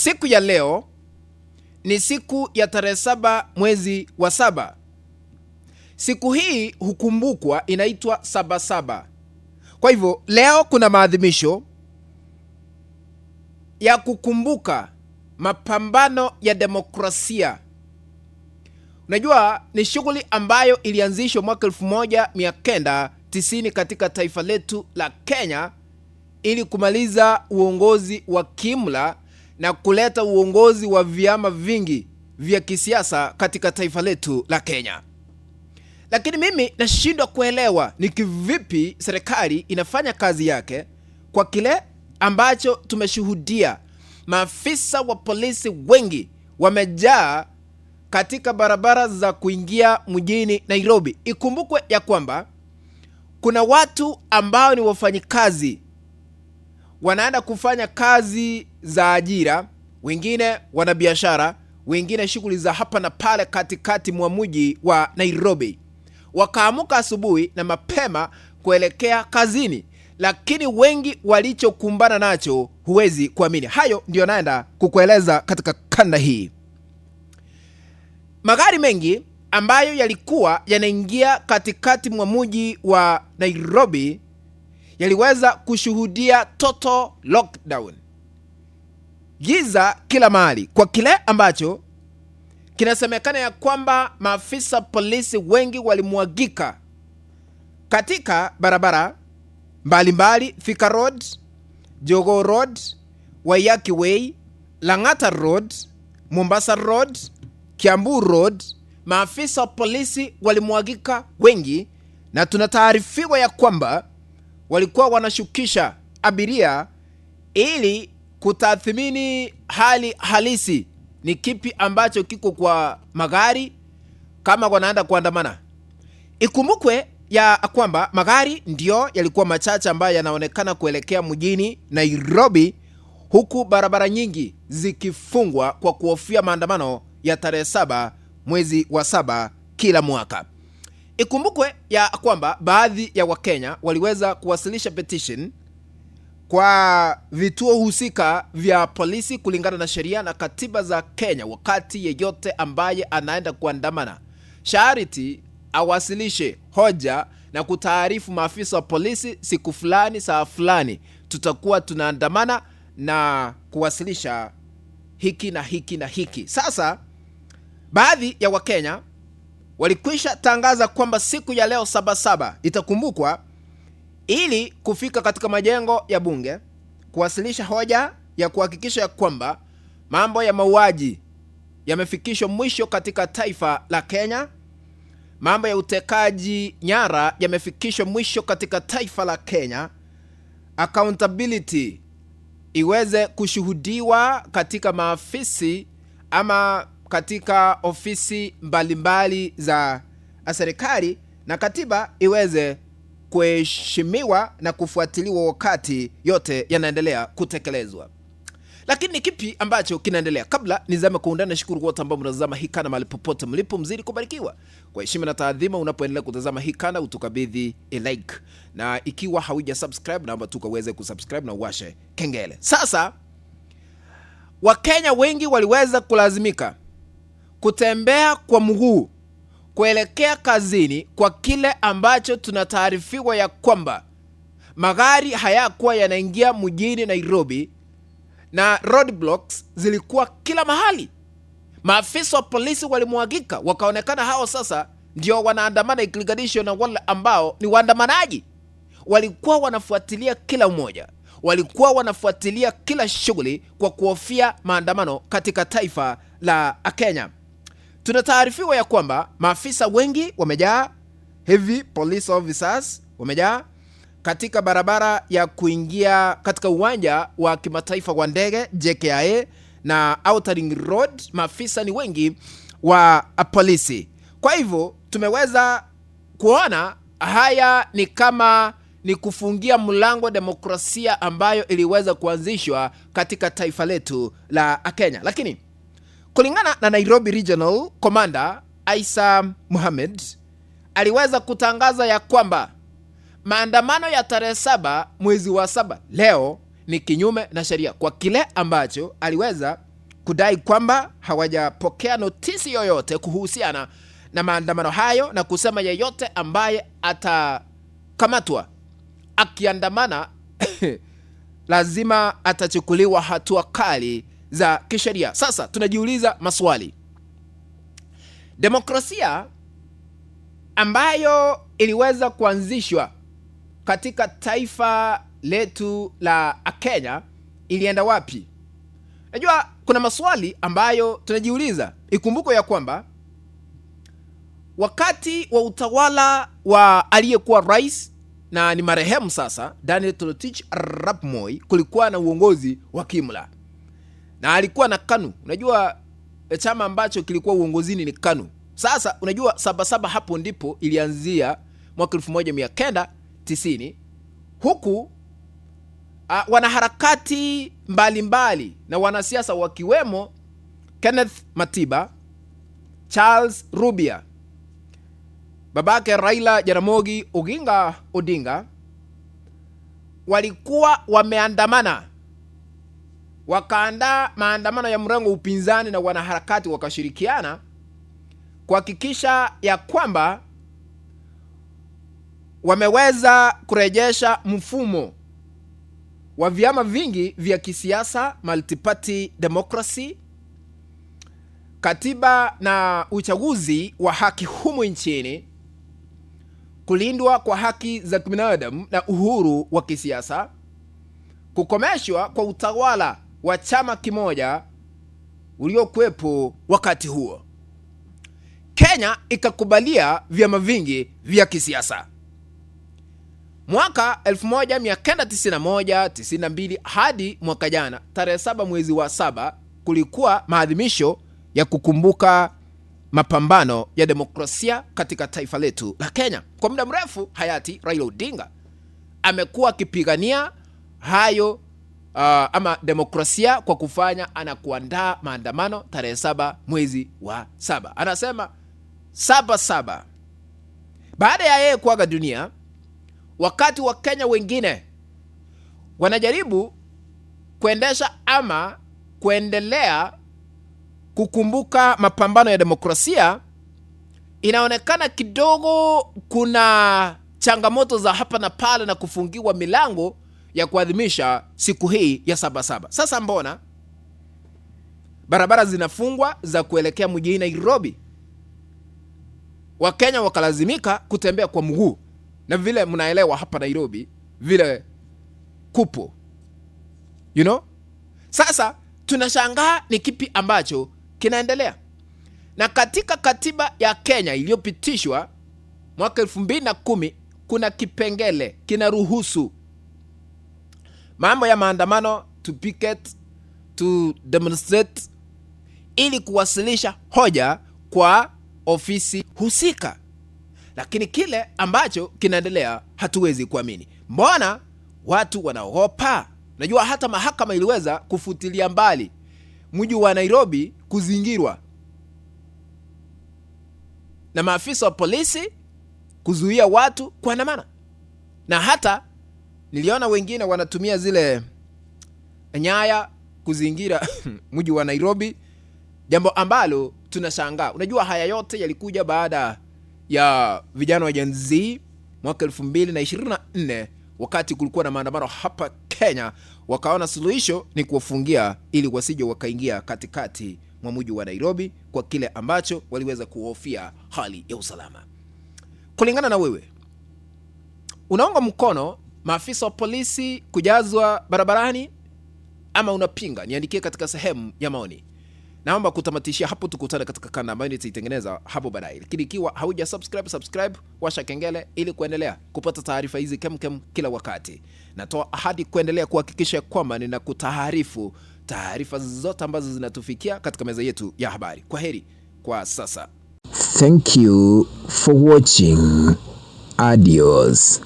Siku ya leo ni siku ya tarehe 7 mwezi wa 7. Siku hii hukumbukwa, inaitwa Sabasaba. Kwa hivyo leo kuna maadhimisho ya kukumbuka mapambano ya demokrasia. Unajua ni shughuli ambayo ilianzishwa mwaka 1990 katika taifa letu la Kenya ili kumaliza uongozi wa kiimla na kuleta uongozi wa vyama vingi vya kisiasa katika taifa letu la Kenya. Lakini mimi nashindwa kuelewa ni kivipi serikali inafanya kazi yake kwa kile ambacho tumeshuhudia. Maafisa wa polisi wengi wamejaa katika barabara za kuingia mjini Nairobi. Ikumbukwe ya kwamba kuna watu ambao ni wafanyikazi, wanaenda kufanya kazi za ajira, wengine wanabiashara, wengine shughuli za hapa na pale katikati mwa mji wa Nairobi. Wakaamuka asubuhi na mapema kuelekea kazini, lakini wengi walichokumbana nacho huwezi kuamini. Hayo ndio naenda kukueleza katika kanda hii. Magari mengi ambayo yalikuwa yanaingia katikati mwa mji wa Nairobi yaliweza kushuhudia total lockdown, giza kila mahali, kwa kile ambacho kinasemekana ya kwamba maafisa polisi wengi walimwagika katika barabara mbalimbali: Thika Road, Jogoo Road, Waiyaki Way, Lang'ata Road, Mombasa Road, Kiambu Road. Maafisa polisi walimwagika wengi, na tunataarifiwa ya kwamba walikuwa wanashukisha abiria ili kutathmini hali halisi, ni kipi ambacho kiko kwa magari kama wanaenda kuandamana. Ikumbukwe ya kwamba magari ndio yalikuwa machache ambayo yanaonekana kuelekea mjini Nairobi, huku barabara nyingi zikifungwa kwa kuhofia maandamano ya tarehe 7 mwezi wa 7 kila mwaka. Ikumbukwe ya kwamba baadhi ya Wakenya waliweza kuwasilisha petition kwa vituo husika vya polisi kulingana na sheria na katiba za Kenya. Wakati yeyote ambaye anaenda kuandamana, sharti awasilishe hoja na kutaarifu maafisa wa polisi, siku fulani saa fulani tutakuwa tunaandamana, na kuwasilisha hiki na hiki na hiki. Sasa baadhi ya Wakenya walikwisha tangaza kwamba siku ya leo Sabasaba itakumbukwa ili kufika katika majengo ya bunge kuwasilisha hoja ya kuhakikisha ya kwamba mambo ya mauaji yamefikishwa mwisho katika taifa la Kenya, mambo ya utekaji nyara yamefikishwa mwisho katika taifa la Kenya, accountability iweze kushuhudiwa katika maafisi ama katika ofisi mbalimbali za serikali, na katiba iweze kuheshimiwa na kufuatiliwa wakati yote yanaendelea kutekelezwa. Lakini ni kipi ambacho kinaendelea? Kabla nizame kwa undani, nashukuru wote ambao mnatazama hii kana mahali popote mlipo, mzidi kubarikiwa. Kwa heshima na taadhima, unapoendelea kutazama hii kana utukabidhi a like, na ikiwa hauja subscribe naomba tukaweze kusubscribe na uwashe kengele. Sasa Wakenya wengi waliweza kulazimika kutembea kwa mguu kuelekea kazini, kwa kile ambacho tunataarifiwa ya kwamba magari hayakuwa yanaingia mjini Nairobi na roadblocks zilikuwa kila mahali. Maafisa wa polisi walimwagika, wakaonekana hao sasa ndio wanaandamana ikilinganishwa na wale ambao ni waandamanaji. Walikuwa wanafuatilia kila mmoja, walikuwa wanafuatilia kila shughuli kwa kuhofia maandamano katika taifa la Kenya. Tunataarifiwa ya kwamba maafisa wengi wamejaa, heavy police officers wamejaa katika barabara ya kuingia katika uwanja wa kimataifa wa ndege JKIA na Outer Ring Road. Maafisa ni wengi wa polisi. Kwa hivyo tumeweza kuona haya ni kama ni kufungia mlango demokrasia ambayo iliweza kuanzishwa katika taifa letu la Kenya. Lakini kulingana na Nairobi Regional Commander Isa Mohamed, aliweza kutangaza ya kwamba maandamano ya tarehe 7 mwezi wa 7 leo ni kinyume na sheria, kwa kile ambacho aliweza kudai kwamba hawajapokea notisi yoyote kuhusiana na maandamano hayo, na kusema yeyote ambaye atakamatwa akiandamana lazima atachukuliwa hatua kali za kisheria. Sasa tunajiuliza maswali. Demokrasia ambayo iliweza kuanzishwa katika taifa letu la Kenya ilienda wapi? Najua kuna maswali ambayo tunajiuliza. Ikumbuko ya kwamba wakati wa utawala wa aliyekuwa rais na ni marehemu sasa Daniel Toroitich arap Moi, kulikuwa na uongozi wa kimla na alikuwa na KANU. Unajua chama ambacho kilikuwa uongozini ni KANU. Sasa unajua Sabasaba hapo ndipo ilianzia mwaka 1990, huku wanaharakati mbalimbali na wanasiasa wakiwemo Kenneth Matiba, Charles Rubia, babake Raila Jaramogi Oginga Odinga walikuwa wameandamana, wakaandaa maandamano ya mrengo upinzani, na wanaharakati wakashirikiana kuhakikisha ya kwamba wameweza kurejesha mfumo wa vyama vingi vya kisiasa, multi-party democracy, katiba na uchaguzi wa haki humu nchini, kulindwa kwa haki za kibinadamu na uhuru wa kisiasa, kukomeshwa kwa utawala wa chama kimoja uliokuwepo wakati huo. Kenya ikakubalia vyama vingi vya kisiasa. Mwaka 1991-92 hadi mwaka jana tarehe 7 mwezi wa 7 kulikuwa maadhimisho ya kukumbuka mapambano ya demokrasia katika taifa letu la Kenya. Kwa muda mrefu hayati Raila Odinga amekuwa akipigania hayo ama demokrasia kwa kufanya anakuandaa maandamano tarehe 7 mwezi wa 7. Anasema 7-7. Baada ya yeye kuaga dunia, wakati wa Kenya wengine wanajaribu kuendesha ama kuendelea kukumbuka mapambano ya demokrasia, inaonekana kidogo kuna changamoto za hapa na pale na kufungiwa milango ya kuadhimisha siku hii ya 7-7. Sasa mbona barabara zinafungwa za kuelekea mjini Nairobi? Wakenya wakalazimika kutembea kwa mguu, na vile mnaelewa hapa Nairobi vile kupo, Sasa tunashangaa ni kipi ambacho kinaendelea. Na katika katiba ya Kenya iliyopitishwa mwaka 2010 kuna kipengele kinaruhusu mambo ya maandamano, to picket, to demonstrate, ili kuwasilisha hoja kwa ofisi husika. Lakini kile ambacho kinaendelea hatuwezi kuamini. Mbona watu wanaogopa? Najua hata mahakama iliweza kufutilia mbali mji wa Nairobi kuzingirwa na maafisa wa polisi kuzuia watu kuandamana, na hata niliona wengine wanatumia zile nyaya kuzingira mji wa Nairobi, jambo ambalo tunashangaa. Unajua haya yote yalikuja baada ya vijana wa Gen Z mwaka 2024, wakati kulikuwa na maandamano hapa Kenya, wakaona suluhisho ni kuwafungia ili wasije wakaingia katikati mwa mji wa Nairobi kwa kile ambacho waliweza kuhofia hali ya usalama. Kulingana na wewe, unaunga mkono maafisa wa polisi kujazwa barabarani ama unapinga? Niandikie katika sehemu ya maoni. Naomba kutamatishia hapo, tukutane katika kanda ambayo nitaitengeneza hapo baadaye. Lakini ikiwa hauja subscribe, washa kengele ili kuendelea kupata taarifa hizi kemkem kila wakati. Natoa ahadi kuendelea kuhakikisha kwamba ninakutaarifu taarifa zote ambazo zinatufikia katika meza yetu ya habari. Kwaheri kwa sasa. Thank you for watching. Adios.